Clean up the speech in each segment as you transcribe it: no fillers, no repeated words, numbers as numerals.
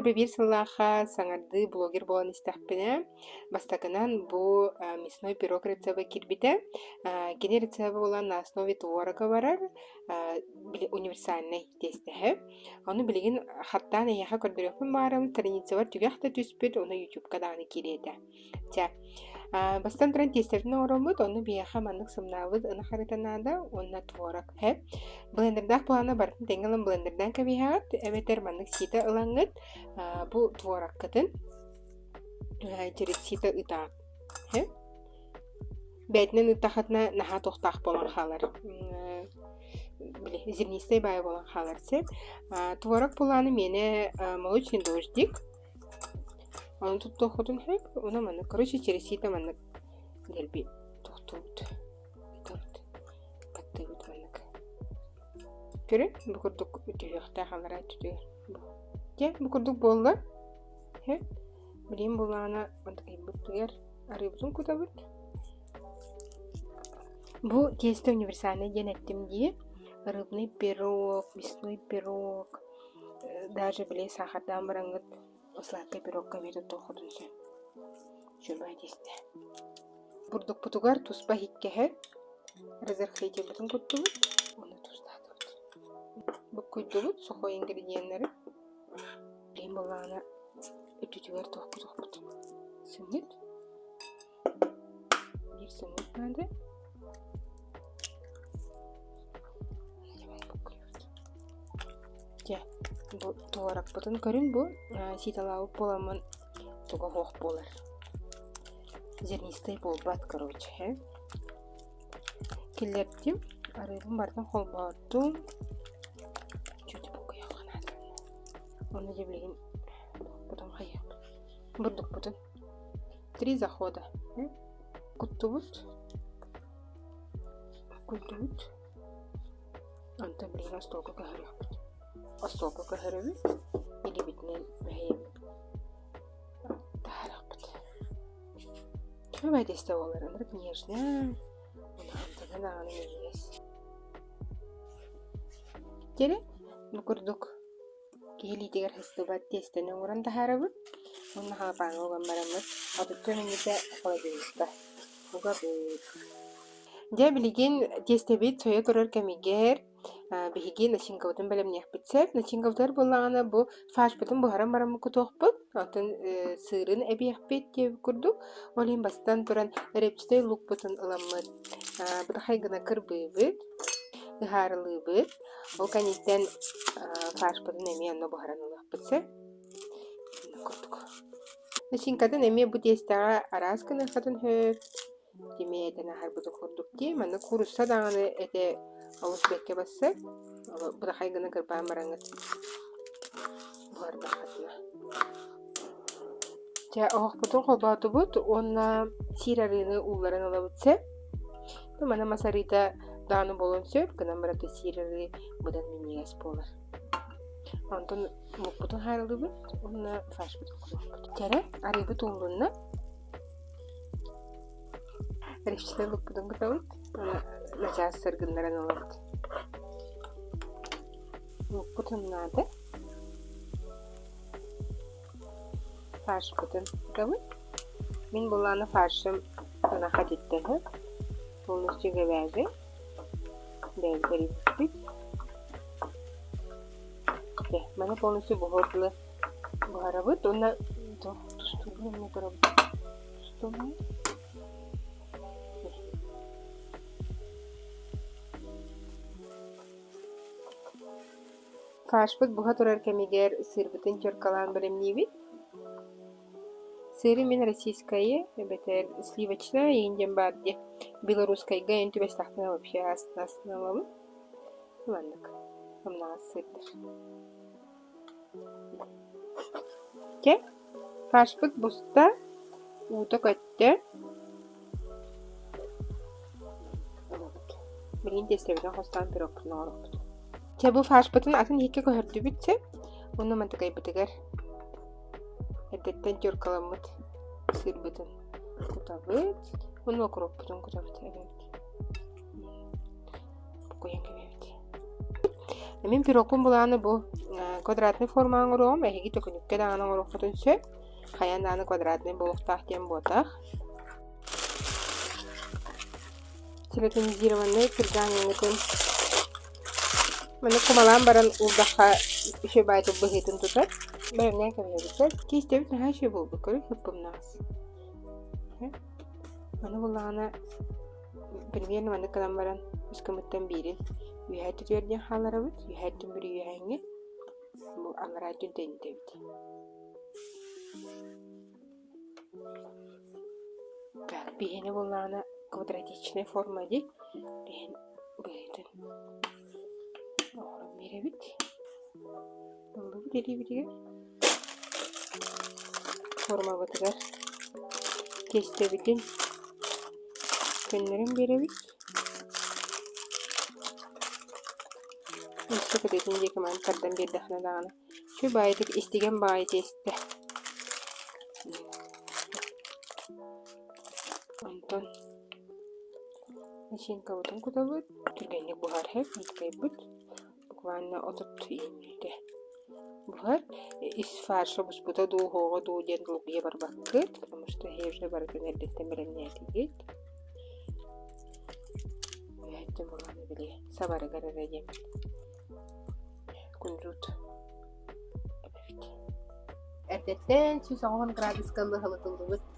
бебир сыллаха саңарды блогер болан истәхпіне. Бастагынан бу мясной пирог рецепті кирбите. Гене рецепті болан на основе творога барар. Универсальный тестехе. Оны билеген хаттан аяха көрдірекпін барым. Страница бар түгәқті түспіт. Оны YouTube кадағаны кереді. Бастан тұран тестердің орамыд. Оны бияха мандық сымнавыз ұны хаританада. Онна творог. Блендердақ планы бартын теңілін блендердан кәбейхағат. Әметер мандық сита ылаңыд. Бұ творог кытын. Через сита ұтақ. Бәйтінен ұтақытына наға тоқтақ болан қалар. Зернистый бай болан қалар. Творог планы мені молочный дождик. Оны тут тоқтың хэп. Оны мандық. Короче, через сита мандық. Дәлбей тоқтуыд. Көрі, бұқырдық өтеуіқта қалар айтуды. Бұқырдық болды. Білем болағына бұқтығар арыбызын көті бұд. Бұл тесті универсальный ден әттім де. Рыбный пирог, мясной пирог. Даже біле сахардан бараңғыд. Сладкий пирогқа беді тоқыдынсы. Жүрбай тесті. Бұрдық бұтығар тұспа хиккеhe. Разырқейте бұтын көтті бұд. Бұл көйді бұд, сұқой ингредиенлері. Білем болағына өтетігер тоқ-бұд. Сүнет. Bir сүнет нады. Бұл туарак бұтын көрін бұл ситалауы боламын тұға хоқ болар. Зернистый бол бат, короче. Келлердім. Арыбым бардың қол бауырдым. Чөті бұл қияған ады. Оны деблеген бұтын қаяқ. Бұрдық бұтын. 3 захода. Күтті бұд. Анта білген астолқа кәхірек бұд. Астолқа кәхірек бұд. Или бітінен бәйем. Тағарек бұд. Кім бәйдесті олар? Анырық нежна. Оны антыған ағаны мейес. Келі? Бұқырдық. Кейлі дегер хысты бәт тестінің оран тағары бұд. Оны хапаңы оған барамыз. Адықты менеде қолай бересті. Бұға бұд. Дә білген тестебет соя тұрар кәмегер. Бігеген начинкавытын бәлемнех бітсеп. Начинкавытар болағына бұл фаш бұтын бұхарам барамы күтоқ бұд. Атын сырын әбех бет деп күрдік. Олен бастан тұран репчітай лук бұтын ыламыд. Бұда қайғына кір бұйбыд. Үхарылы бұд. Ол кәнеттен фаш бұтын әме анна бұхаран ұлақ бітсеп. Күрдік. Начинкатын әме бұд естіға арасканы қатын хөп. Демей әден ағар бұды күрдік де. Мәні күріста дағаны әде ауыз бәкке басы. Бұда қайғына кірпаған бараңыз. Бұғарда қатына. Оғық бұтын қолбауды бұд. Онна сирарыны ұлларын ала бұтсы. Мәні масарыда дағаны болын сөп. Гынан барады сирары бұдан мемегес болыр. Антон мұқ бұтын хайрылды бұд. Онна фаш бұтын күрдік бұд. Тәрі арай бұт ұллынна. Репчітай лук бұдың күті бұд. Начас сыргынларын ола бұд. Лук бұтын нады. Фарш бұтын күті бұд. Мен бұланы фаршым ұна қадетті. Полностью говяжий. Бәл бәрі бұд. Мәні полностью бұғырдылы бұғара бұд. Онна тұстуғы мұны бұра бұд. Тұстуғы. Фашбыт бұға тұрар кәмегер сыр бұтын чөркалан білімневі. Сыры мен российская, бәтер сливочная, енден барды. Белорусская гайын түбәс тақтына вообще астынасыналымы. Мандық. Мұнаға сырдыр. Фашбыт бұста ұты көтті. Білген тестебеден қостан пирог бұтын оғырық бұтын. Бұл фарш бұтын атын еке көһірді бүтсе, оны мантықай бұтығар. Әдеттен жөркаламыд сыр бұтын күтабыд. Оны оқырып бұтын күтабыд. Бұқойын көмебіді. Мен пирогпын бұланы бұл квадратный форма аңыром, әйгі төкінікке дағын аңыром фотонсө, қаян дағыны квадратный болуқтақ дем ботақ. Силиконизированный пергаментін. Мәні кумалан баран ұлдаққа үші байты бұғетін тұтар. Бәрінен кәмелетсіз. Кейстебіт наға үші бұл бұқыры хүппімнағыз. Мәні бұлағына примерно мәні қадан баран үскіміттен берін. Үйәйті түрден қалары бұд. Үйәйттің бір үйәйіңе. Бұл аңырайтын тәйін тәйді. Так, бейіні бұлағына квадратичная форма дейік. Бейін бұғетін. Оғырым бере біт. Бұл бұд елей бітіге. Форма бұтығар. Кесті бітін. Көнлерін бере біт. Үсті күтетін декі мән қардан берді қына дағына. Şu baydık istеген bayı тесті. Ondan Начинка бұтын күті бұд. Түргенлік бұғар хәп. Онтықай бұд. Буквально отып түйінді. Бұғар из фарша бұс бұта дуғуға дуғден дуғия бар баққыт. Потому что хевжі барытын әлдеттен білен нәтігет. Өйттен бұғаны біле. Сабары ғарыр әдем. Күнжут. Әрдеттен 190 градус қылы ғылытылды бұд.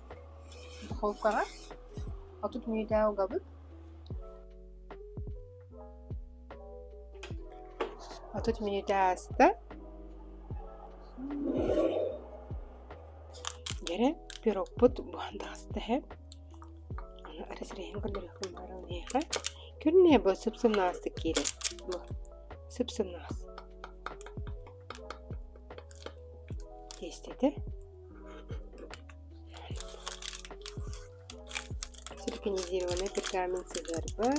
Қолқаға. Отут мүйді ауға бұд. Отут мүйді асты. Гері пирог бұд бұғанда асты әп. Оны арасырайын қылдыры қылмары өңеға. Көріне бұл сұп-сұмна асты кейді. Бұл сұп-сұмна асты. Естеді. Силиконизированный пергамент сығыр бар.